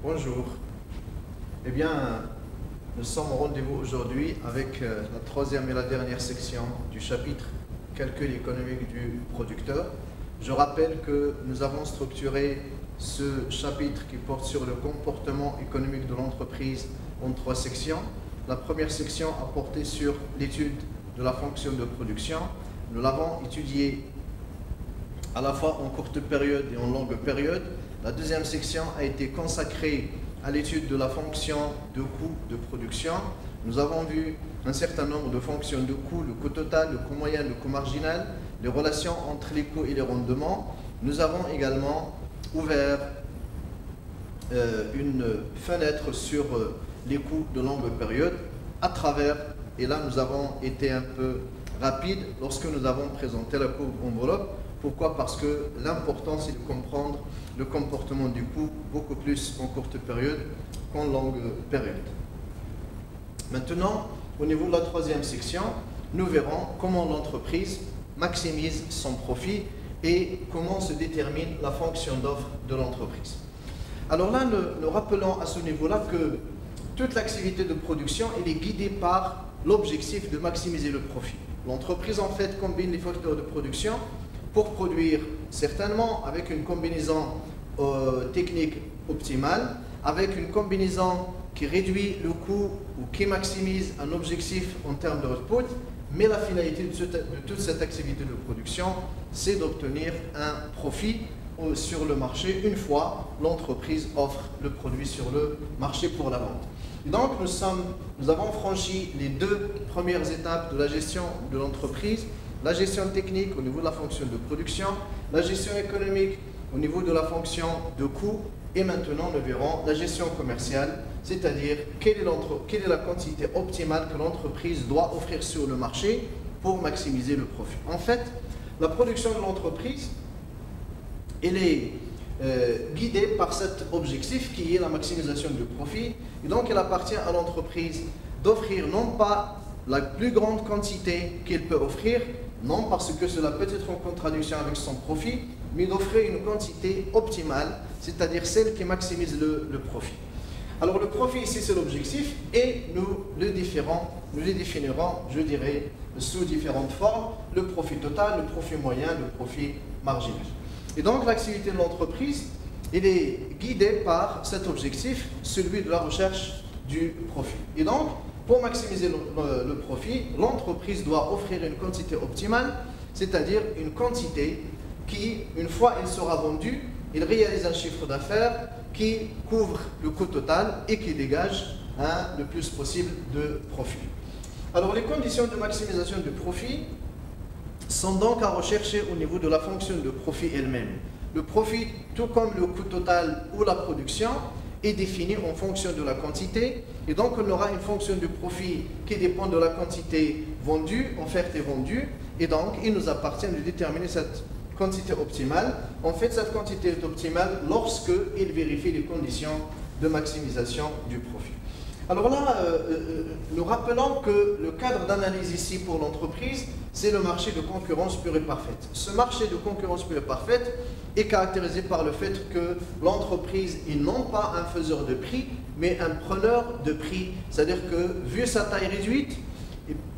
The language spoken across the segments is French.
Bonjour. Eh bien, nous sommes au rendez-vous aujourd'hui avec la troisième et la dernière section du chapitre Calcul économique du producteur. Je rappelle que nous avons structuré ce chapitre qui porte sur le comportement économique de l'entreprise en trois sections. La première section a porté sur l'étude de la fonction de production. Nous l'avons étudiée à la fois en courte période et en longue période. La deuxième section a été consacrée à l'étude de la fonction de coût de production. Nous avons vu un certain nombre de fonctions de coût, le coût total, le coût moyen, le coût marginal, les relations entre les coûts et les rendements. Nous avons également ouvert une fenêtre sur les coûts de longue période à travers, et là nous avons été un peu rapide lorsque nous avons présenté la courbe enveloppe. Pourquoi? Parce que l'important, c'est de comprendre le comportement du coût beaucoup plus en courte période qu'en longue période. Maintenant, au niveau de la troisième section, nous verrons comment l'entreprise maximise son profit et comment se détermine la fonction d'offre de l'entreprise. Alors là, nous rappelons à ce niveau-là que toute l'activité de production elle est guidée par l'objectif de maximiser le profit. L'entreprise, en fait, combine les facteurs de production pour produire certainement avec une combinaison technique optimale, avec une combinaison qui réduit le coût ou qui maximise un objectif en termes de output, mais la finalité de toute cette activité de production, c'est d'obtenir un profit sur le marché une fois l'entreprise offre le produit sur le marché pour la vente. Et donc nous avons franchi les deux premières étapes de la gestion de l'entreprise, la gestion technique au niveau de la fonction de production, la gestion économique au niveau de la fonction de coût, et maintenant nous verrons la gestion commerciale, c'est-à-dire quelle est la quantité optimale que l'entreprise doit offrir sur le marché pour maximiser le profit. En fait, la production de l'entreprise, elle est guidée par cet objectif qui est la maximisation du profit, et donc il appartient à l'entreprise d'offrir non pas la plus grande quantité qu'elle peut offrir, non parce que cela peut être en contradiction avec son profit, mais d'offrir une quantité optimale, c'est-à-dire celle qui maximise le profit. Alors le profit ici c'est l'objectif et nous le définirons, je dirais, sous différentes formes, le profit total, le profit moyen, le profit marginal. Et donc l'activité de l'entreprise, elle est guidée par cet objectif, celui de la recherche du profit. Et donc, pour maximiser le profit, l'entreprise doit offrir une quantité optimale, c'est-à-dire une quantité qui, une fois elle sera vendue, il réalise un chiffre d'affaires qui couvre le coût total et qui dégage le plus possible de profit. Alors les conditions de maximisation du profit sont donc à rechercher au niveau de la fonction de profit elle-même. Le profit, tout comme le coût total ou la production, est défini en fonction de la quantité, et donc on aura une fonction de profit qui dépend de la quantité vendue, offerte et vendue, et donc il nous appartient de déterminer cette quantité optimale. En fait, cette quantité est optimale lorsque il vérifie les conditions de maximisation du profit. Alors là, nous rappelons que le cadre d'analyse ici pour l'entreprise, c'est le marché de concurrence pure et parfaite. Ce marché de concurrence pure et parfaite est caractérisé par le fait que l'entreprise est non pas un faiseur de prix, mais un preneur de prix. C'est-à-dire que, vu sa taille réduite,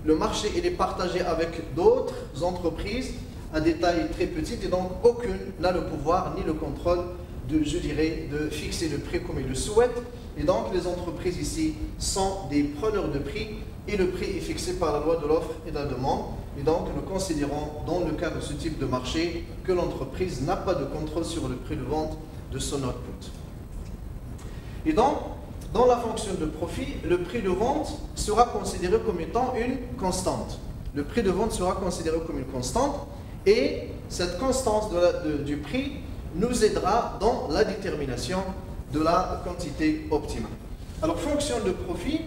le marché il est partagé avec d'autres entreprises à des tailles très petites, et donc aucune n'a le pouvoir ni le contrôle de fixer le prix comme il le souhaite. Et donc les entreprises ici sont des preneurs de prix et le prix est fixé par la loi de l'offre et de la demande. Et donc nous considérons dans le cas de ce type de marché que l'entreprise n'a pas de contrôle sur le prix de vente de son output. Et donc dans la fonction de profit, le prix de vente sera considéré comme étant une constante. Le prix de vente sera considéré comme une constante et cette constance du prix nous aidera dans la détermination de la quantité optimale. Alors, fonction de profit,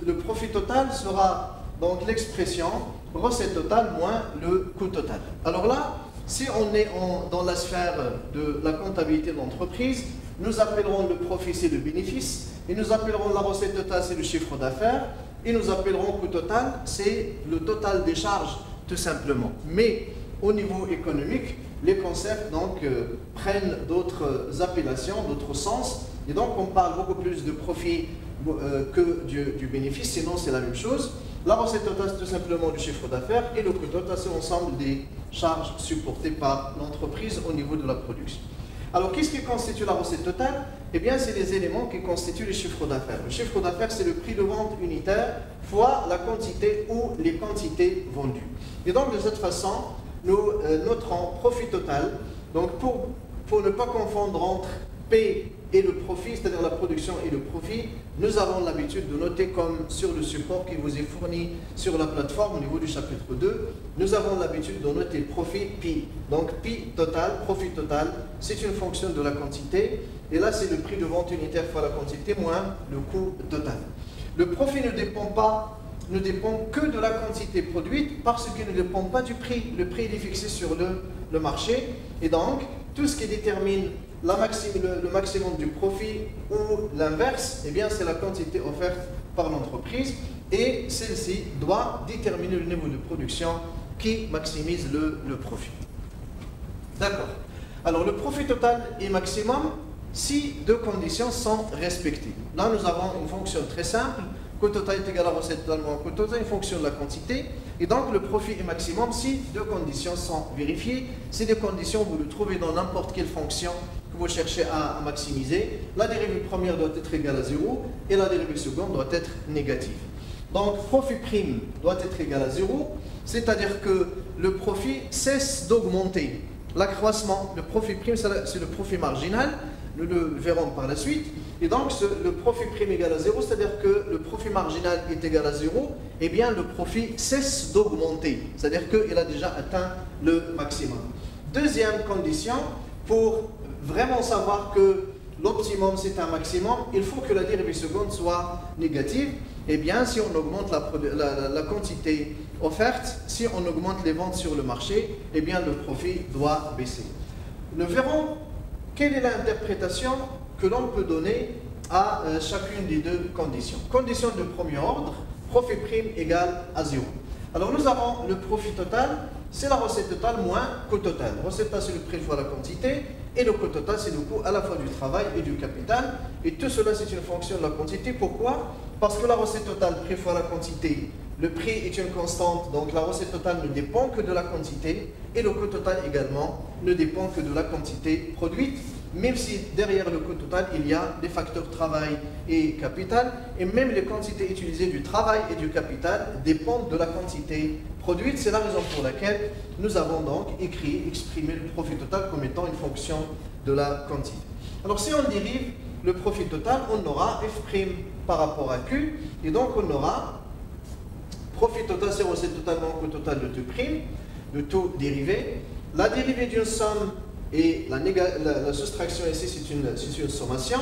le profit total sera donc l'expression recette totale moins le coût total. Alors là, si on est dans la sphère de la comptabilité de l'entreprise, nous appellerons le profit, c'est le bénéfice, et nous appellerons la recette totale, c'est le chiffre d'affaires, et nous appellerons coût total, c'est le total des charges, tout simplement. Mais au niveau économique, les concepts donc prennent d'autres appellations, d'autres sens, Et donc on parle beaucoup plus de profit que du bénéfice, sinon c'est la même chose. La recette totale, c'est tout simplement du chiffre d'affaires et le coût total, c'est l'ensemble des charges supportées par l'entreprise au niveau de la production. Alors, qu'est-ce qui constitue la recette totale? Eh bien, c'est les éléments qui constituent le chiffre d'affaires. Le chiffre d'affaires, c'est le prix de vente unitaire fois la quantité ou les quantités vendues. Et donc, de cette façon, nous noterons profit total. Donc, pour ne pas confondre entre P et le profit, c'est-à-dire la production et le profit, nous avons l'habitude de noter comme sur le support qui vous est fourni sur la plateforme au niveau du chapitre 2, nous avons l'habitude de noter profit Pi. Donc Pi total, profit total, c'est une fonction de la quantité, et là c'est le prix de vente unitaire fois la quantité moins le coût total. Le profit ne dépend que de la quantité produite parce qu'il ne dépend pas du prix. Le prix est fixé sur le marché, et donc tout ce qui détermine le maximum du profit ou l'inverse, eh bien c'est la quantité offerte par l'entreprise et celle-ci doit déterminer le niveau de production qui maximise le profit. D'accord. Alors le profit total est maximum si deux conditions sont respectées. Là nous avons une fonction très simple, coût total est égal à recette totale moins coût total, une fonction de la quantité. Et donc le profit est maximum si deux conditions sont vérifiées. Ces deux conditions, vous le trouvez dans n'importe quelle fonction que vous cherchez à maximiser. La dérivée première doit être égale à 0 et la dérivée seconde doit être négative. Donc profit prime doit être égal à 0, c'est-à-dire que le profit cesse d'augmenter. L'accroissement, le profit prime, c'est le profit marginal, nous le verrons par la suite. Et donc le profit prime égal à 0, c'est-à-dire que le profit marginal est égal à 0, eh bien le profit cesse d'augmenter, c'est-à-dire qu'il a déjà atteint le maximum. Deuxième condition, pour vraiment savoir que l'optimum c'est un maximum, il faut que la dérivée seconde soit négative. Eh bien si on augmente la quantité offerte, si on augmente les ventes sur le marché, eh bien le profit doit baisser. Nous verrons quelle est l'interprétation que l'on peut donner à chacune des deux conditions. Condition de premier ordre, profit prime égale à 0. Alors nous avons le profit total, c'est la recette totale moins coût total. Recette totale, c'est le prix fois la quantité, et le coût total, c'est le coût à la fois du travail et du capital. Et tout cela, c'est une fonction de la quantité. Pourquoi? Parce que la recette totale, prix fois la quantité, le prix est une constante, donc la recette totale ne dépend que de la quantité, et le coût total également ne dépend que de la quantité produite, même si derrière le coût total, il y a des facteurs travail et capital, et même les quantités utilisées du travail et du capital dépendent de la quantité produite. C'est la raison pour laquelle nous avons donc exprimé le profit total comme étant une fonction de la quantité. Alors si on dérive le profit total, on aura f' par rapport à q, et donc on aura profit total, c'est recette totale moins coût total de t', de tout dérivé. La dérivée d'une somme et la soustraction ici, c'est une sommation.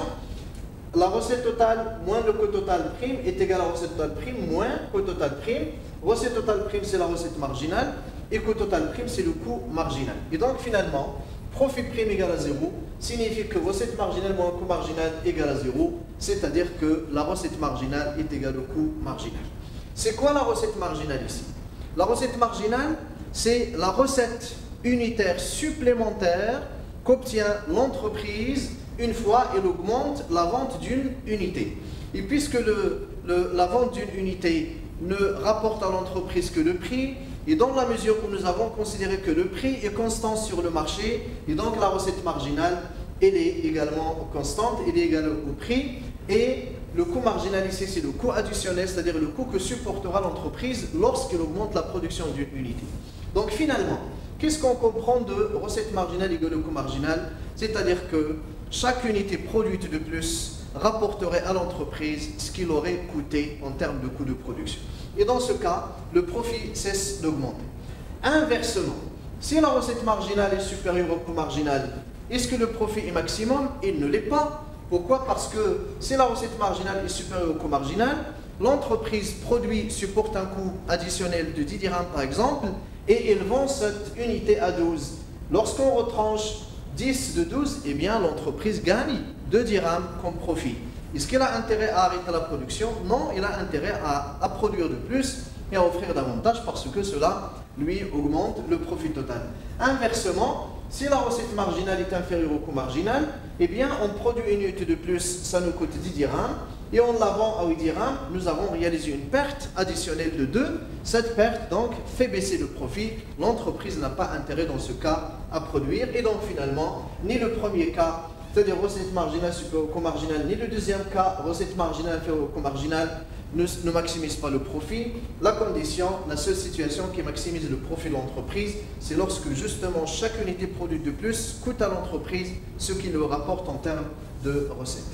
La recette totale moins le coût total prime est égal à recette totale prime moins coût total prime. Recette totale prime, c'est la recette marginale. Et coût total prime, c'est le coût marginal. Et donc finalement, profit prime égale à 0 signifie que recette marginale moins coût marginal égale à 0. C'est-à-dire que la recette marginale est égale au coût marginal. C'est quoi la recette marginale ici? La recette marginale, c'est la recette unitaire supplémentaire qu'obtient l'entreprise une fois elle augmente la vente d'une unité. Et puisque la vente d'une unité ne rapporte à l'entreprise que le prix, et dans la mesure où nous avons considéré que le prix est constant sur le marché, et donc la recette marginale, elle est également constante, elle est égale au prix, et le coût marginal ici, c'est le coût additionnel, c'est-à-dire le coût que supportera l'entreprise lorsqu'elle augmente la production d'une unité. Donc finalement, qu'est-ce qu'on comprend de recette marginale égale au coût marginal? C'est-à-dire que chaque unité produite de plus rapporterait à l'entreprise ce qu'il aurait coûté en termes de coût de production. Et dans ce cas, le profit cesse d'augmenter. Inversement, si la recette marginale est supérieure au coût marginal, est-ce que le profit est maximum? Il ne l'est pas. Pourquoi? Parce que si la recette marginale est supérieure au coût marginal, l'entreprise produit, supporte un coût additionnel de 10 dirhams par exemple, et elle vend cette unité à 12. Lorsqu'on retranche 10 de 12, eh bien l'entreprise gagne 2 dirhams comme profit. Est-ce qu'elle a intérêt à arrêter la production? Non, elle a intérêt à produire de plus et à offrir davantage parce que cela lui, augmente le profit total. Inversement, si la recette marginale est inférieure au coût marginal, eh bien, on produit une unité de plus, ça nous coûte 10 dirhams, et en la vend à 8 dirhams, nous avons réalisé une perte additionnelle de 2. Cette perte, donc, fait baisser le profit. L'entreprise n'a pas intérêt, dans ce cas, à produire. Et donc, finalement, ni le premier cas, c'est-à-dire recette marginale supérieure au coût marginal, ni le deuxième cas, recette marginale inférieure au coût marginal, ne maximise pas le profit. La condition, la seule situation qui maximise le profit de l'entreprise, c'est lorsque justement chaque unité produite de plus coûte à l'entreprise ce qui le rapporte en termes de recettes.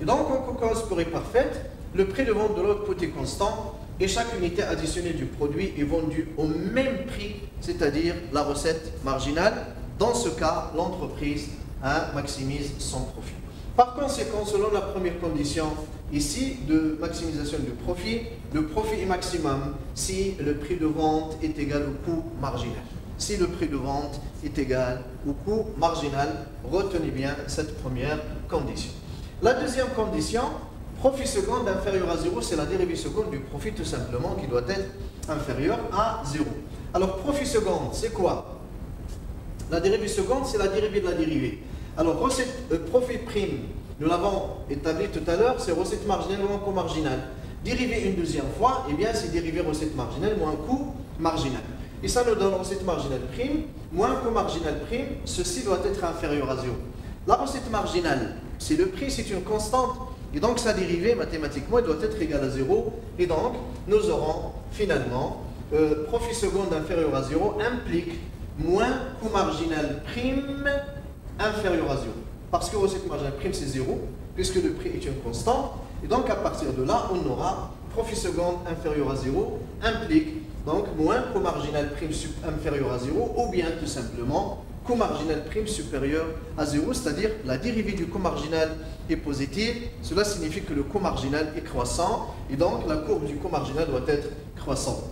Et donc, en concurrence pure et parfaite, le prix de vente de l'output est constant et chaque unité additionnelle du produit est vendue au même prix, c'est-à-dire la recette marginale. Dans ce cas, l'entreprise maximise son profit. Par conséquent, selon la première condition ici de maximisation du profit, le profit est maximum si le prix de vente est égal au coût marginal. Si le prix de vente est égal au coût marginal, retenez bien cette première condition. La deuxième condition, profit seconde inférieur à 0, c'est la dérivée seconde du profit tout simplement qui doit être inférieur à 0. Alors, profit seconde, c'est quoi? La dérivée seconde, c'est la dérivée de la dérivée. Alors, profit prime, nous l'avons établi tout à l'heure, c'est recette marginale moins coût marginal. Dérivé une deuxième fois, eh bien, c'est dérivé recette marginale moins coût marginal. Et ça nous donne recette marginale prime moins coût marginal prime. Ceci doit être inférieur à 0. La recette marginale, c'est le prix, c'est une constante. Et donc, sa dérivée, mathématiquement, elle doit être égale à 0. Et donc, nous aurons finalement profit seconde inférieur à 0 implique moins coût marginal prime inférieur à 0. Parce que recette marginale prime, c'est 0, puisque le prix est une constante. Et donc, à partir de là, on aura profit seconde inférieur à 0 implique donc moins coût marginal prime inférieur à 0, ou bien tout simplement coût marginal prime supérieur à 0, c'est-à-dire la dérivée du coût marginal est positive. Cela signifie que le coût marginal est croissant, et donc la courbe du coût marginal doit être croissante.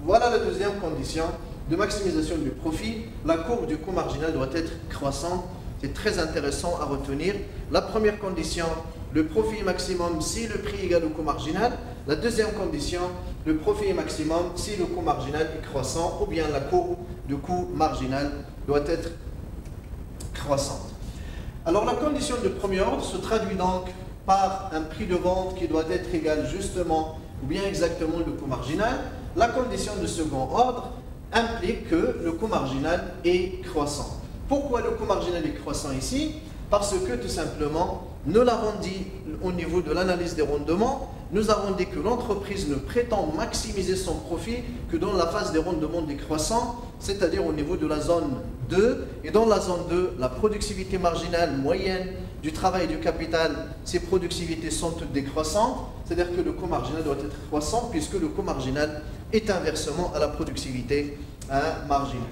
Voilà la deuxième condition de maximisation du profit. La courbe du coût marginal doit être croissante. C'est très intéressant à retenir. La première condition, le profit est maximum si le prix est égal au coût marginal. La deuxième condition, le profit est maximum si le coût marginal est croissant, ou bien la courbe du coût marginal doit être croissante. Alors la condition de premier ordre se traduit donc par un prix de vente qui doit être égal justement ou bien exactement le coût marginal. La condition de second ordre implique que le coût marginal est croissant. Pourquoi le coût marginal est croissant ici? Parce que tout simplement, nous l'avons dit au niveau de l'analyse des rendements, nous avons dit que l'entreprise ne prétend maximiser son profit que dans la phase des rendements décroissants, c'est-à-dire au niveau de la zone 2. Et dans la zone 2, la productivité marginale moyenne du travail et du capital, ces productivités sont toutes décroissantes, c'est-à-dire que le coût marginal doit être croissant puisque le coût marginal est inversement à la productivité marginale.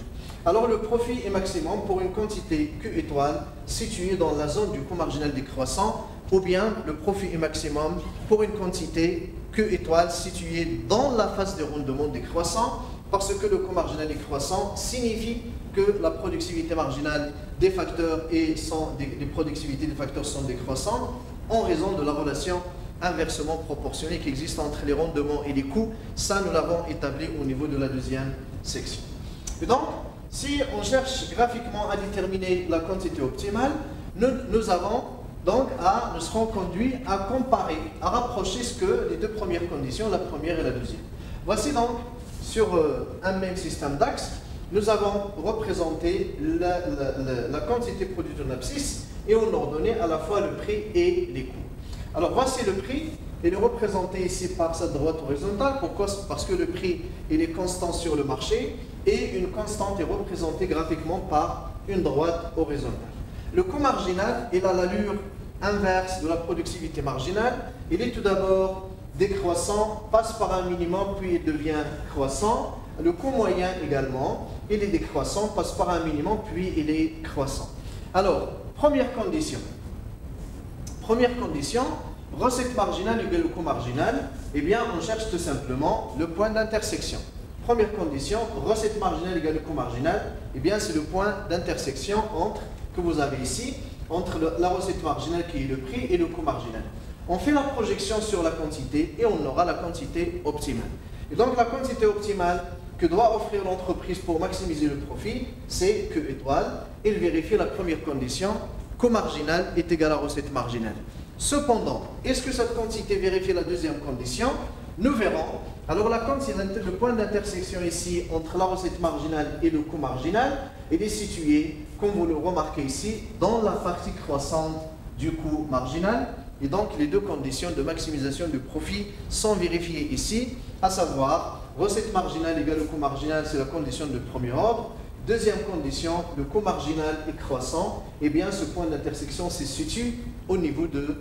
Alors le profit est maximum pour une quantité Q étoile située dans la zone du coût marginal décroissant, ou bien le profit est maximum pour une quantité Q étoile située dans la phase de rendement décroissant, parce que le coût marginal décroissant signifie que la productivité marginale des facteurs et les productivités des facteurs sont décroissantes en raison de la relation inversement proportionnée qui existe entre les rendements et les coûts. Ça, nous l'avons établi au niveau de la deuxième section. Et donc, si on cherche graphiquement à déterminer la quantité optimale, nous serons conduits à comparer, à rapprocher ce que les deux premières conditions, la première et la deuxième. Voici donc, sur un même système d'axes, nous avons représenté la quantité produite en abscisse et on a ordonné à la fois le prix et les coûts. Alors voici le prix, il est représenté ici par cette droite horizontale. Pourquoi? Parce que le prix il est constant sur le marché et une constante est représentée graphiquement par une droite horizontale. Le coût marginal, il a l'allure inverse de la productivité marginale. Il est tout d'abord décroissant, passe par un minimum, puis il devient croissant. Le coût moyen également, il est décroissant, passe par un minimum, puis il est croissant. Alors, première condition, recette marginale égale au coût marginal, eh bien on cherche tout simplement le point d'intersection. Première condition, recette marginale égale au coût marginal, eh bien c'est le point d'intersection que vous avez ici, entre la recette marginale qui est le prix et le coût marginal. On fait la projection sur la quantité et on aura la quantité optimale. Et donc la quantité optimale, que doit offrir l'entreprise pour maximiser le profit, c'est Q étoile. Il vérifie la première condition, coût marginal est égal à recette marginale. Cependant, est-ce que cette quantité vérifie la deuxième condition? Nous verrons. Alors le point d'intersection ici entre la recette marginale et le coût marginal, il est situé, comme vous le remarquez ici, dans la partie croissante du coût marginal. Et donc les deux conditions de maximisation du profit sont vérifiées ici, à savoir recette marginale égale au coût marginal, c'est la condition de premier ordre. Deuxième condition, le coût marginal est croissant. Et bien ce point d'intersection se situe au niveau de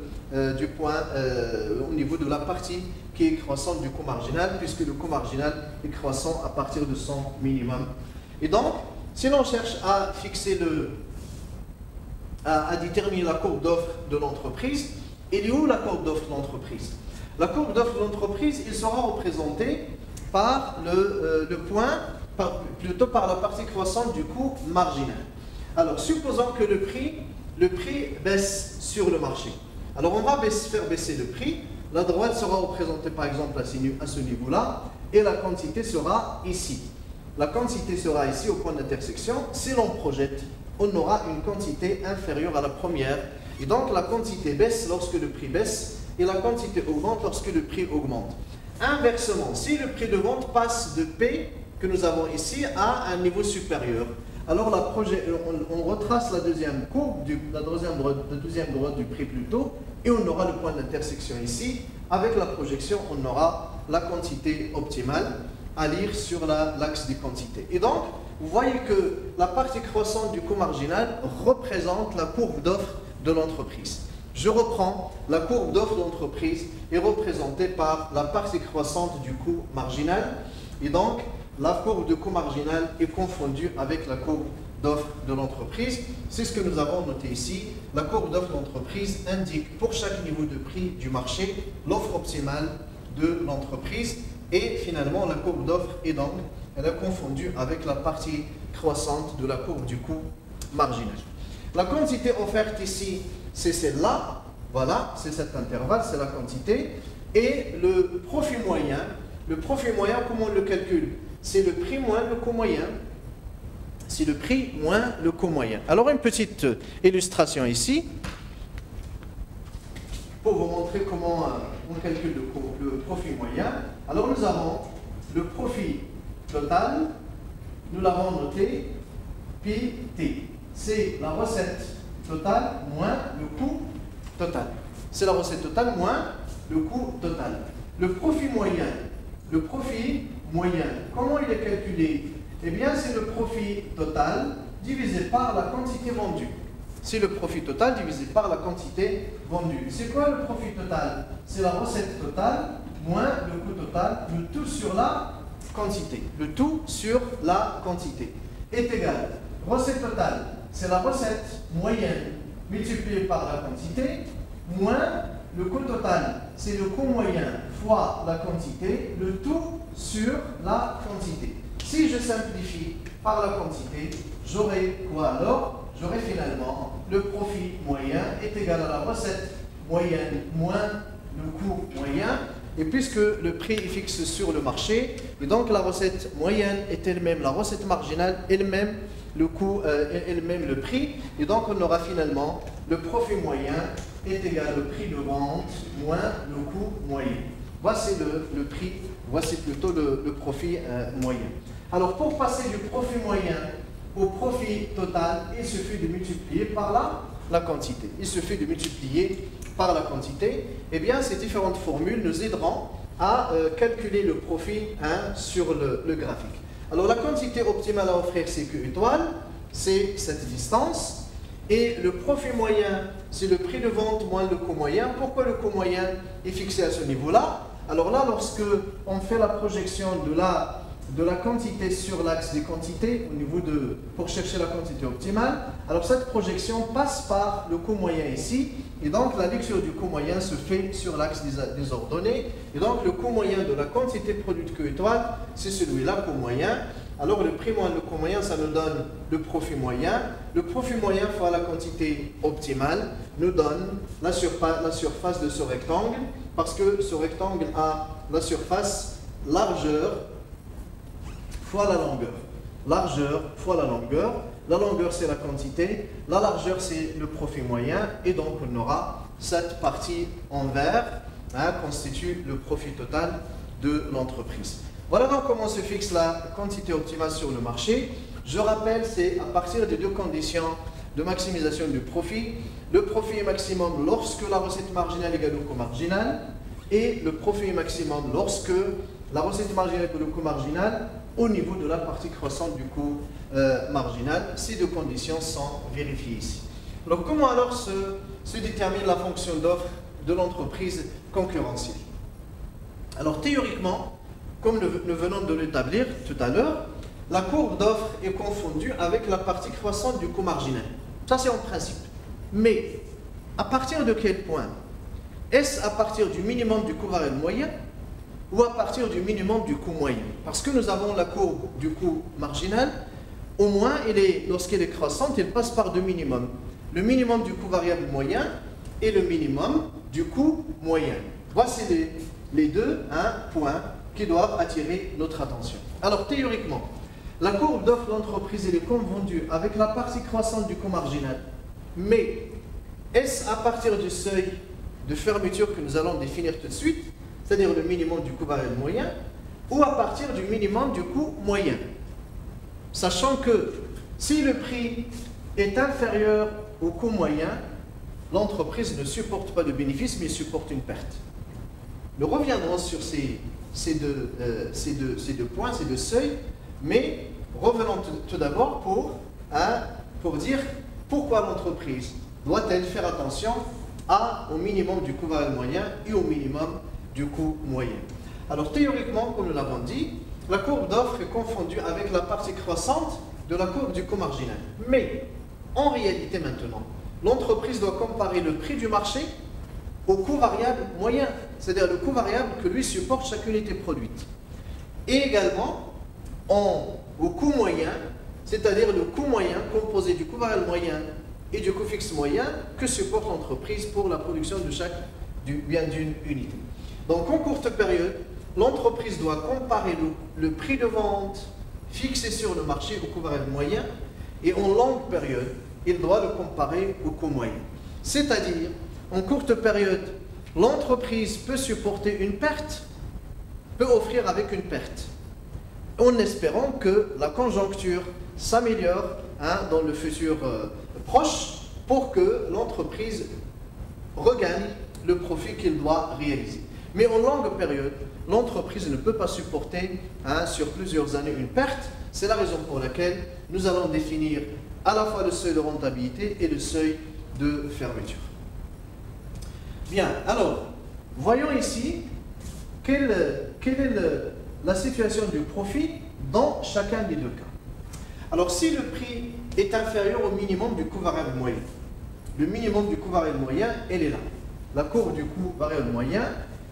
la partie qui est croissante du coût marginal, puisque le coût marginal est croissant à partir de son minimum. Et donc, si l'on cherche à fixer à déterminer la courbe d'offre de l'entreprise, il est où la courbe d'offre de l'entreprise? La courbe d'offre de l'entreprise, il sera représenté par plutôt par la partie croissante du coût marginal. Alors, supposons que le prix baisse sur le marché. Alors, on va faire baisser le prix. La droite sera représentée par exemple à ce niveau-là et la quantité sera ici. La quantité sera ici au point d'intersection. Si l'on projette, on aura une quantité inférieure à la première. Et donc, la quantité baisse lorsque le prix baisse et la quantité augmente lorsque le prix augmente. Inversement, si le prix de vente passe de P, que nous avons ici, à un niveau supérieur, alors on retrace la deuxième courbe, la deuxième droite du prix plutôt, et on aura le point d'intersection ici. Avec la projection, on aura la quantité optimale à lire sur l'axe des quantités. Et donc, vous voyez que la partie croissante du coût marginal représente la courbe d'offre de l'entreprise. Je reprends, la courbe d'offre de l'entreprise est représentée par la partie croissante du coût marginal. Et donc, la courbe de coût marginal est confondue avec la courbe d'offre de l'entreprise. C'est ce que nous avons noté ici. La courbe d'offre de l'entreprise indique pour chaque niveau de prix du marché l'offre optimale de l'entreprise. Et finalement, la courbe d'offre est donc elle est confondue avec la partie croissante de la courbe du coût marginal. La quantité offerte ici, c'est celle-là. Voilà, c'est cet intervalle, c'est la quantité. Et le profit moyen, comment on le calcule? C'est le prix moins le coût moyen. C'est le prix moins le coût moyen. Alors, une petite illustration ici pour vous montrer comment on calcule le profit moyen. Alors, nous avons le profit total, nous l'avons noté, pi t. C'est la recette totale moins le coût total. C'est la recette totale moins le coût total. Le profit moyen, comment il est calculé? Eh bien, c'est le profit total divisé par la quantité vendue. C'est le profit total divisé par la quantité vendue. C'est quoi le profit total? C'est la recette totale moins le coût total, le tout sur la quantité. Le tout sur la quantité est égal. Recette totale, c'est la recette moyenne multipliée par la quantité, moins le coût total, c'est le coût moyen fois la quantité, le tout sur la quantité. Si je simplifie par la quantité, j'aurai quoi alors? J'aurai finalement le profit moyen est égal à la recette moyenne moins le coût moyen. Et puisque le prix est fixe sur le marché, et donc la recette moyenne est elle-même la recette marginale, elle-même le coût, elle-même le prix, et donc on aura finalement le profit moyen est égal au prix de vente moins le coût moyen. Voici le prix, voici plutôt le profit moyen. Alors pour passer du profit moyen au profit total, il suffit de multiplier par la quantité. Il suffit de multiplier par la quantité. Eh bien, ces différentes formules nous aideront à calculer le profit sur le graphique. Alors, la quantité optimale à offrir, c'est Q étoile, c'est cette distance. Et le profit moyen, c'est le prix de vente moins le coût moyen. Pourquoi le coût moyen est fixé à ce niveau-là? Alors là, lorsque on fait la projection de la quantité sur l'axe des quantités pour chercher la quantité optimale, alors cette projection passe par le coût moyen ici, et donc la lecture du coût moyen se fait sur l'axe des ordonnées, et donc le coût moyen de la quantité produite Q étoile, c'est celui-là, coût moyen. Alors le prix moins le coût moyen, ça nous donne le profit moyen. Le profit moyen fois la quantité optimale nous donne la surface de ce rectangle, parce que ce rectangle a la surface largeur fois la longueur. Largeur fois la longueur. La longueur, c'est la quantité. La largeur, c'est le profit moyen. Et donc, on aura cette partie en vert, constitue le profit total de l'entreprise. Voilà donc comment se fixe la quantité optimale sur le marché. Je rappelle, c'est à partir des deux conditions de maximisation du profit. Le profit est maximum lorsque la recette marginale égale au coût marginal et le profit est maximum lorsque la recette marginale égale au coût marginal au niveau de la partie croissante du coût marginal. Ces deux conditions sont vérifiées ici. Alors, comment alors se détermine la fonction d'offre de l'entreprise concurrentielle? Alors, théoriquement, comme nous venons de l'établir tout à l'heure, la courbe d'offre est confondue avec la partie croissante du coût marginal. Ça, c'est en principe. Mais, à partir de quel point? Est-ce à partir du minimum du coût variable moyen ou à partir du minimum du coût moyen? Parce que nous avons la courbe du coût marginal, au moins, lorsqu'elle est croissante, elle passe par deux minimums. Le minimum du coût variable moyen et le minimum du coût moyen. Voici les deux points qui doivent attirer notre attention. Alors, théoriquement, la courbe d'offre de l'entreprise est confondue avec la partie croissante du coût marginal. Mais, est-ce à partir du seuil de fermeture que nous allons définir tout de suite, c'est-à-dire le minimum du coût variable moyen, ou à partir du minimum du coût moyen? Sachant que si le prix est inférieur au coût moyen, l'entreprise ne supporte pas de bénéfice, mais supporte une perte. Nous reviendrons sur ces deux points, ces deux seuils, mais revenons tout d'abord pour dire pourquoi l'entreprise doit-elle faire attention au minimum du coût variable moyen et au minimum du coût moyen. Alors théoriquement, comme nous l'avons dit, la courbe d'offre est confondue avec la partie croissante de la courbe du coût marginal. Mais en réalité maintenant, l'entreprise doit comparer le prix du marché au coût variable moyen, c'est-à-dire le coût variable que lui supporte chaque unité produite. Et également au coût moyen, c'est-à-dire le coût moyen composé du coût variable moyen et du coût fixe moyen que supporte l'entreprise pour la production d'une unité. Donc en courte période, l'entreprise doit comparer le prix de vente fixé sur le marché au coût variable moyen et en longue période, il doit le comparer au coût moyen. C'est-à-dire, en courte période, l'entreprise peut supporter une perte, peut offrir avec une perte, en espérant que la conjoncture s'améliore dans le futur proche pour que l'entreprise regagne le profit qu'elle doit réaliser. Mais en longue période, l'entreprise ne peut pas supporter sur plusieurs années une perte. C'est la raison pour laquelle nous allons définir à la fois le seuil de rentabilité et le seuil de fermeture. Bien, alors, voyons ici quelle est la situation du profit dans chacun des deux cas. Alors, si le prix est inférieur au minimum du coût variable moyen, le minimum du coût variable moyen, elle est là. La courbe du coût variable moyen,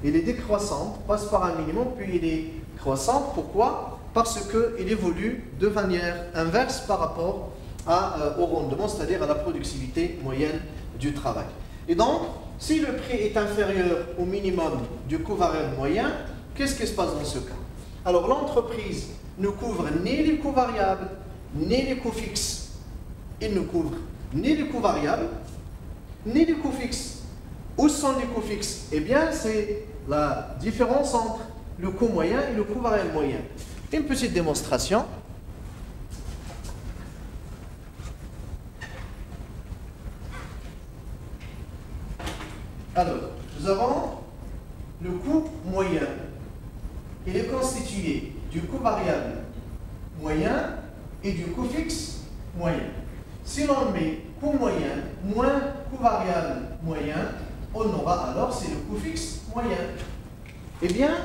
elle est décroissante, passe par un minimum, puis elle est croissante. Pourquoi? Parce qu'elle évolue de manière inverse par rapport au rendement, c'est-à-dire à la productivité moyenne du travail. Et donc, si le prix est inférieur au minimum du coût variable moyen, qu'est-ce qui se passe dans ce cas? Alors, l'entreprise ne couvre ni les coûts variables, ni les coûts fixes. Il ne couvre ni les coûts variables, ni les coûts fixes. Où sont les coûts fixes? Eh bien, c'est la différence entre le coût moyen et le coût variable moyen. Une petite démonstration. Alors, nous avons le coût moyen. Il est constitué du coût variable moyen et du coût fixe moyen. Si l'on met coût moyen moins coût variable moyen, on aura alors, c'est le coût fixe moyen. Eh bien,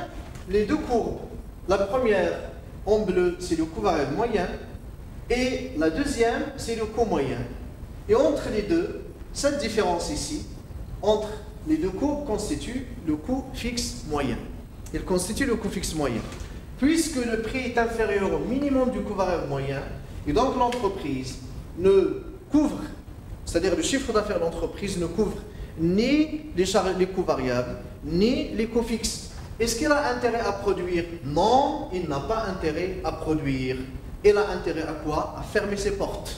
les deux courbes, la première en bleu, c'est le coût variable moyen, et la deuxième, c'est le coût moyen. Et entre les deux, cette différence ici, entre les deux courbes, constitue le coût fixe moyen. Il constitue le coût fixe moyen. Puisque le prix est inférieur au minimum du coût variable moyen, et donc l'entreprise ne couvre, c'est-à-dire le chiffre d'affaires de l'entreprise ne couvre ni les coûts variables, ni les coûts fixes. Est-ce qu'il a intérêt à produire? Non, il n'a pas intérêt à produire. Il a intérêt à quoi? À fermer ses portes.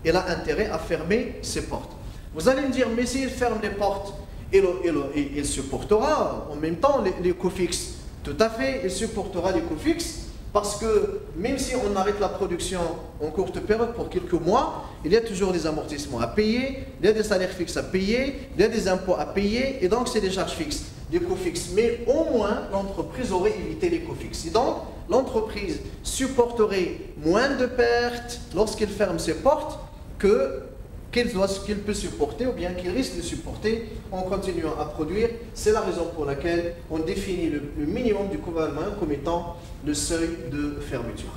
Il a intérêt à fermer ses portes. Vous allez me dire, mais s'il ferme les portes, il supportera en même temps les coûts fixes. Tout à fait, il supportera les coûts fixes parce que même si on arrête la production en courte période pour quelques mois, il y a toujours des amortissements à payer, il y a des salaires fixes à payer, il y a des impôts à payer et donc c'est des charges fixes, des coûts fixes. Mais au moins, l'entreprise aurait évité les coûts fixes. Et donc, l'entreprise supporterait moins de pertes lorsqu'il ferme ses portes qu'il peut supporter ou bien qu'il risque de supporter en continuant à produire. C'est la raison pour laquelle on définit le minimum du coût variable moyen comme étant le seuil de fermeture.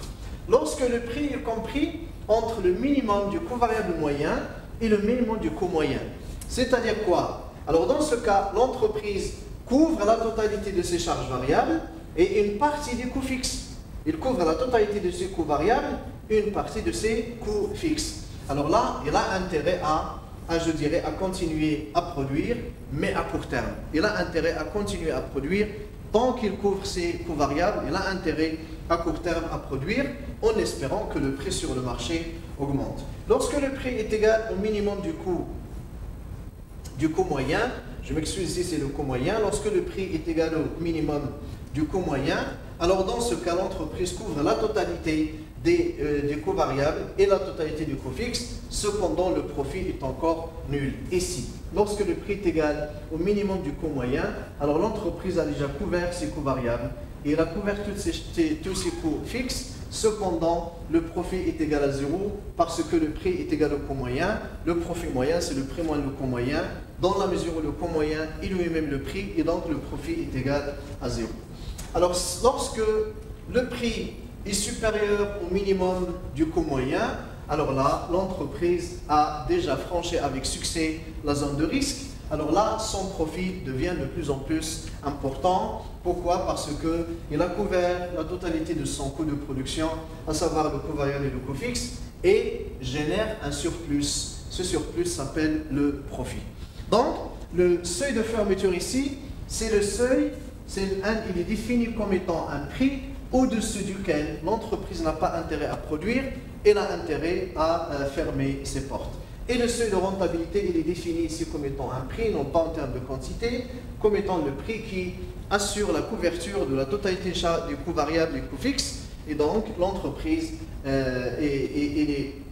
Lorsque le prix est compris entre le minimum du coût variable moyen et le minimum du coût moyen. C'est-à-dire quoi? Alors dans ce cas, l'entreprise couvre la totalité de ses charges variables et une partie des coûts fixes. Il couvre la totalité de ses coûts variables et une partie de ses coûts fixes. Alors là, il a intérêt à continuer à produire, mais à court terme. Il a intérêt à continuer à produire tant qu'il couvre ses coûts variables. Il a intérêt à court terme à produire en espérant que le prix sur le marché augmente. Lorsque le prix est égal au minimum du coût moyen, je m'excuse ici, c'est le coût moyen. Lorsque le prix est égal au minimum du coût moyen, alors dans ce cas, l'entreprise couvre la totalité des coûts variables et la totalité du coût fixe. Cependant, le profit est encore nul. Ici, lorsque le prix est égal au minimum du coût moyen, alors l'entreprise a déjà couvert ses coûts variables et elle a couvert tous ses coûts fixes. Cependant, le profit est égal à 0 parce que le prix est égal au coût moyen. Le profit moyen, c'est le prix moins le coût moyen. Dans la mesure où le coût moyen est lui-même le prix et donc le profit est égal à 0. Alors, lorsque le prix est supérieur au minimum du coût moyen, alors là, l'entreprise a déjà franchi avec succès la zone de risque. Alors là, son profit devient de plus en plus important. Pourquoi? Parce qu'il a couvert la totalité de son coût de production, à savoir le coût variable et le coût fixe, et génère un surplus. Ce surplus s'appelle le profit. Donc, le seuil de fermeture ici, c'est le seuil, il est défini comme étant un prix au-dessus duquel l'entreprise n'a pas intérêt à produire, elle a intérêt à fermer ses portes. Et le seuil de rentabilité, il est défini ici comme étant un prix, non pas en termes de quantité, comme étant le prix qui assure la couverture de la totalité des coûts variables et coûts fixes. Et donc, l'entreprise,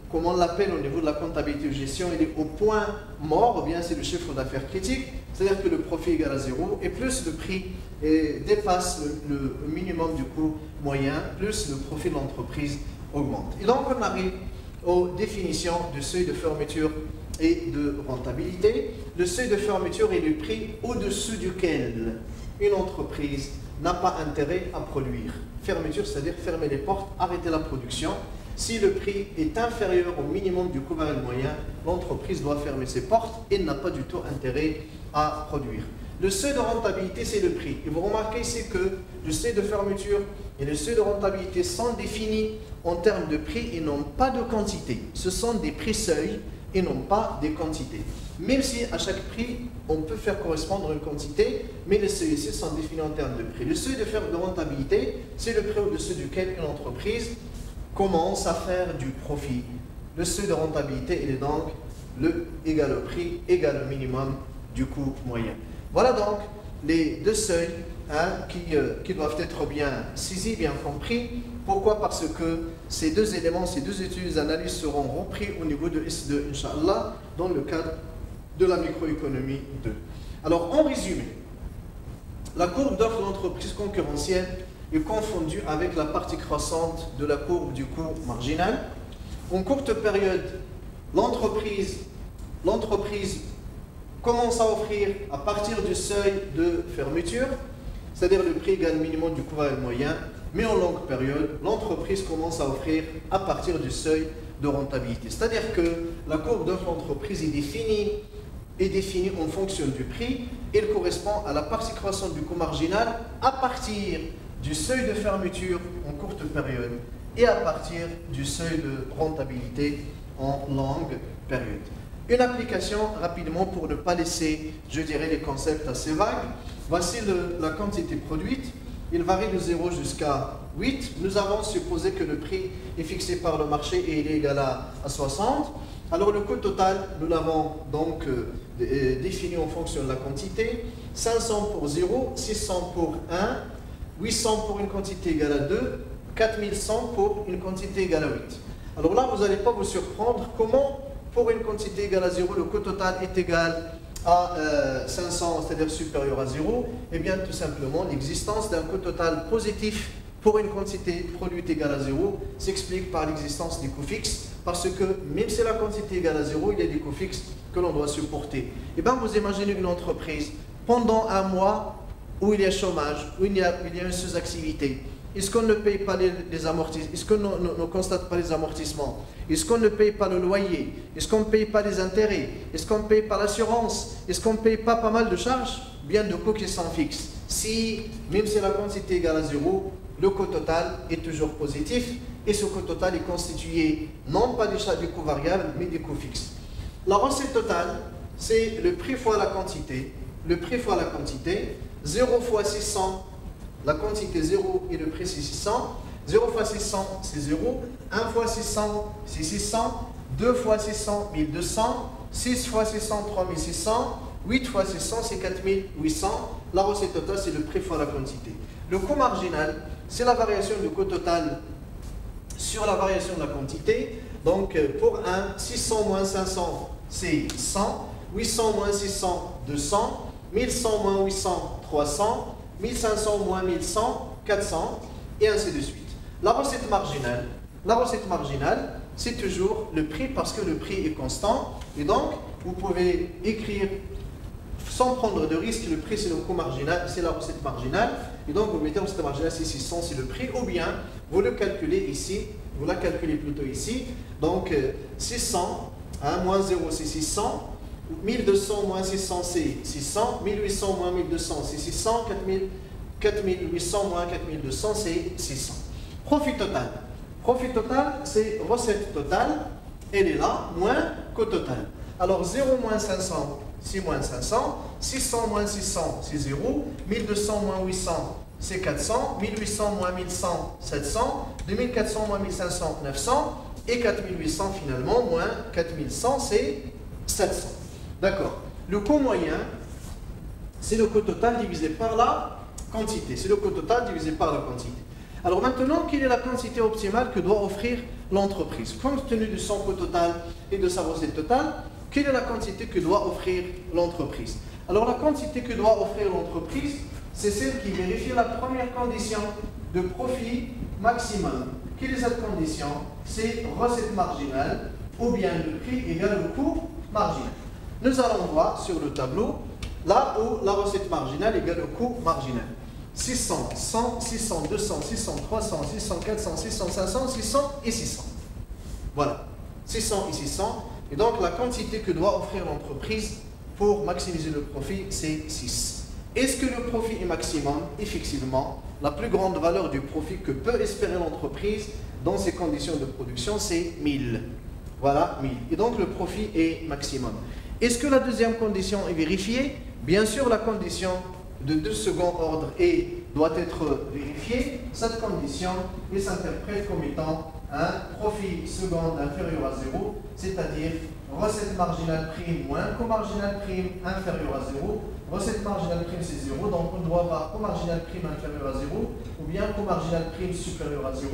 comme on l'appelle au niveau de la comptabilité de gestion, il est au point mort, ou bien c'est le chiffre d'affaires critique, c'est-à-dire que le profit est égal à 0, et plus le prix dépasse le minimum du coût moyen, plus le profit de l'entreprise augmente. Et donc, on arrive aux définitions du seuil de fermeture et de rentabilité. Le seuil de fermeture est le prix au-dessus duquel une entreprise n'a pas intérêt à produire. Fermeture, c'est-à-dire fermer les portes, arrêter la production. Si le prix est inférieur au minimum du coût variable moyen, l'entreprise doit fermer ses portes et n'a pas du tout intérêt à produire. Le seuil de rentabilité, c'est le prix. Et vous remarquez ici que le seuil de fermeture et le seuil de rentabilité sont définis en termes de prix et non pas de quantité. Ce sont des prix seuils et non pas des quantités. Même si à chaque prix, on peut faire correspondre une quantité, mais les seuils ici sont définis en termes de prix. Le seuil de rentabilité, c'est le prix au-dessus duquel une entreprise commence à faire du profit. Le seuil de rentabilité, il est donc égal au prix, égal au minimum du coût moyen. Voilà donc les deux seuils qui doivent être bien saisis, bien compris. Pourquoi? Parce que ces deux éléments, ces deux études d'analyse seront repris au niveau de S2, Inch'Allah, dans le cadre de la microéconomie 2. Alors, en résumé, la courbe d'offre d'entreprise concurrentielle est confondue avec la partie croissante de la courbe du coût marginal. En courte période, l'entreprise commence à offrir à partir du seuil de fermeture, c'est-à-dire le prix égal minimum du coût variable moyen, mais en longue période, l'entreprise commence à offrir à partir du seuil de rentabilité. C'est-à-dire que la courbe d'offre d'entreprise est définie en fonction du prix. Elle correspond à la partie croissante du coût marginal à partir du seuil de fermeture en courte période et à partir du seuil de rentabilité en longue période. Une application rapidement pour ne pas laisser, je dirais, les concepts assez vagues. Voici la quantité produite. Il varie de 0 jusqu'à 8. Nous avons supposé que le prix est fixé par le marché et il est égal à 60. Alors le coût total, nous l'avons donc défini en fonction de la quantité. 500 pour 0, 600 pour 1, 800 pour une quantité égale à 2, 4100 pour une quantité égale à 8. Alors là, vous n'allez pas vous surprendre comment, pour une quantité égale à 0, le coût total est égal à 500, c'est-à-dire supérieur à 0. Eh bien, tout simplement, l'existence d'un coût total positif pour une quantité produite égale à 0 s'explique par l'existence des coûts fixes, parce que même si la quantité égale à 0, il y a des coûts fixes que l'on doit supporter. Eh bien, vous imaginez une entreprise, pendant un mois où il y a chômage, où il y a une sous-activité, est-ce qu'on ne paye pas les amortissements? Est-ce qu'on ne constate pas les amortissements? Est-ce qu'on ne paye pas le loyer? Est-ce qu'on ne paye pas les intérêts? Est-ce qu'on ne paye pas l'assurance? Est-ce qu'on ne paye pas mal de charges? Bien de coûts qui sont fixes. Même si la quantité est égale à 0, le coût total est toujours positif et ce coût total est constitué non pas des coûts variables mais des coûts fixes. La recette totale, c'est le prix fois la quantité. Le prix fois la quantité, 0 fois 600. La quantité 0 et le prix c'est 600. 0 fois 600 c'est 0. 1 fois 600 c'est 600. 2 fois 600 1200. 6 fois 600 3600. 8 fois 600 c'est 4800. La recette totale c'est le prix fois la quantité. Le coût marginal c'est la variation du coût total sur la variation de la quantité. Donc pour 1, 600 moins 500 c'est 100. 800 moins 600 200. 1100 moins 800 300. 1500 moins 1100, 400, et ainsi de suite. La recette marginale, c'est toujours le prix parce que le prix est constant. Et donc, vous pouvez écrire sans prendre de risque, le prix c'est le coût marginal, c'est la recette marginale. Et donc, vous mettez la recette marginale, c'est 600, c'est le prix. Ou bien, vous le calculez ici, vous la calculez plutôt ici. Donc, 600, moins 0 c'est 600. 1200 moins 600 c'est 600, 1800 moins 1200 c'est 600, 4800 moins 4200 c'est 600. Profit total. Profit total c'est recette totale, elle est là, moins coût total. Alors 0 moins 500 c'est moins 500, 600 moins 600 c'est 0, 1200 moins 800 c'est 400, 1800 moins 1100 700, 2400 moins 1500 900 et 4800 finalement moins 4100 c'est 700. D'accord. Le coût moyen, c'est le coût total divisé par la quantité. C'est le coût total divisé par la quantité. Alors maintenant, quelle est la quantité optimale que doit offrir l'entreprise? Compte tenu de son coût total et de sa recette totale, quelle est la quantité que doit offrir l'entreprise? Alors la quantité que doit offrir l'entreprise, c'est celle qui vérifie la première condition de profit maximum. Quelle est cette condition? C'est recette marginale ou bien le prix égal au coût marginal. Nous allons voir sur le tableau, là où la recette marginale égale au coût marginal. 600, 100, 600, 200, 600, 300, 600, 400, 600, 500, 600 et 600. Voilà, 600 et 600. Et donc la quantité que doit offrir l'entreprise pour maximiser le profit, c'est 6. Est-ce que le profit est maximum? Effectivement, la plus grande valeur du profit que peut espérer l'entreprise dans ces conditions de production, c'est 1000. Voilà, 1000. Et donc le profit est maximum. Est-ce que la deuxième condition est vérifiée? Bien sûr, la condition de second ordre doit être vérifiée. Cette condition s'interprète comme étant un profit second inférieur à 0, c'est-à-dire recette marginale prime moins coût marginal prime inférieur à 0. Recette marginale prime c'est 0, donc on doit avoir coût marginal prime inférieur à 0 ou bien coût marginal prime supérieur à 0.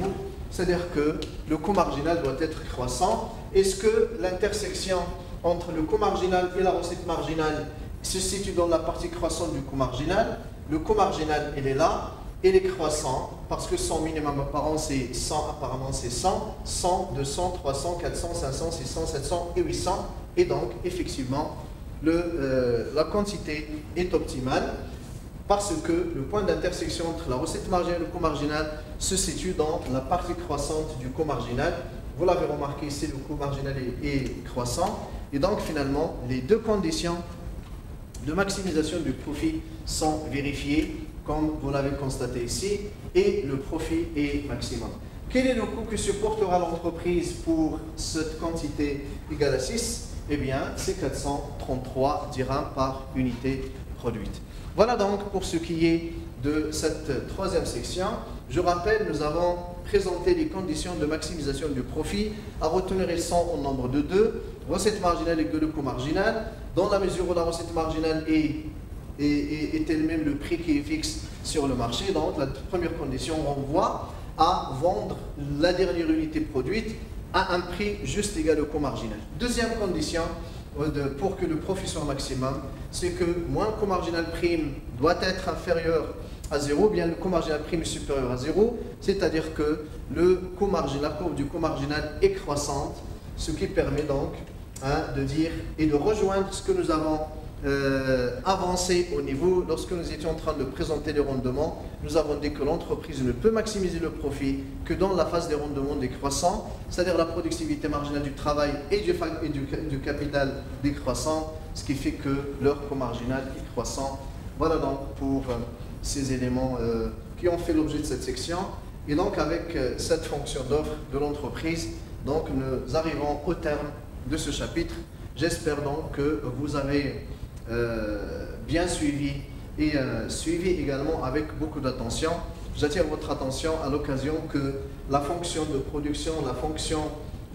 C'est-à-dire que le coût marginal doit être croissant. Est-ce que l'intersection entre le coût marginal et la recette marginale se situe dans la partie croissante du coût marginal? Le coût marginal, il est là, il est croissant, parce que son minimum apparent, c'est 100, apparemment c'est 100, 100, 200, 300, 400, 500, 600, 700 et 800. Et donc, effectivement, la quantité est optimale, parce que le point d'intersection entre la recette marginale et le coût marginal se situe dans la partie croissante du coût marginal. Vous l'avez remarqué ici, le coût marginal est croissant. Et donc, finalement, les deux conditions de maximisation du profit sont vérifiées, comme vous l'avez constaté ici, et le profit est maximum. Quel est le coût que supportera l'entreprise pour cette quantité égale à 6? Eh bien, c'est 433 dirhams par unité produite. Voilà donc pour ce qui est de cette troisième section. Je rappelle, nous avons présenté les conditions de maximisation du profit. À retenir, ils sont au nombre de 2. Recette marginale égale le coût marginal. Dans la mesure où la recette marginale est elle-même le prix qui est fixe sur le marché, donc la première condition renvoie à vendre la dernière unité produite à un prix juste égal au coût marginal. Deuxième condition pour que le profit soit maximum, c'est que moins le coût marginal prime doit être inférieur à 0, bien le coût marginal prime est supérieur à 0, c'est-à-dire que le coût marginal, la courbe du coût marginal est croissante, ce qui permet donc de dire et de rejoindre ce que nous avons avancé au niveau, lorsque nous étions en train de présenter les rendements, nous avons dit que l'entreprise ne peut maximiser le profit que dans la phase des rendements décroissants, c'est-à-dire la productivité marginale du travail et du capital décroissant, ce qui fait que leur coût marginal est croissant. Voilà donc pour ces éléments qui ont fait l'objet de cette section. Et donc avec cette fonction d'offre de l'entreprise, donc nous arrivons au terme de ce chapitre. J'espère donc que vous avez bien suivi et suivi également avec beaucoup d'attention. J'attire votre attention à l'occasion que la fonction de production, la fonction,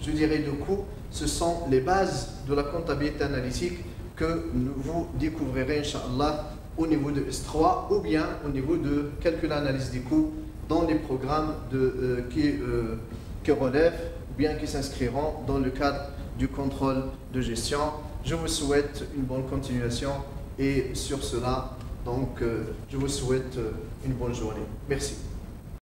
je dirais, de coût, ce sont les bases de la comptabilité analytique que vous découvrirez, Inch'Allah, au niveau de S3 ou bien au niveau de calcul analyse des coûts dans les programmes qui relèvent ou bien qui s'inscriront dans le cadre du contrôle de gestion. Je vous souhaite une bonne continuation et sur cela, donc, je vous souhaite une bonne journée. Merci.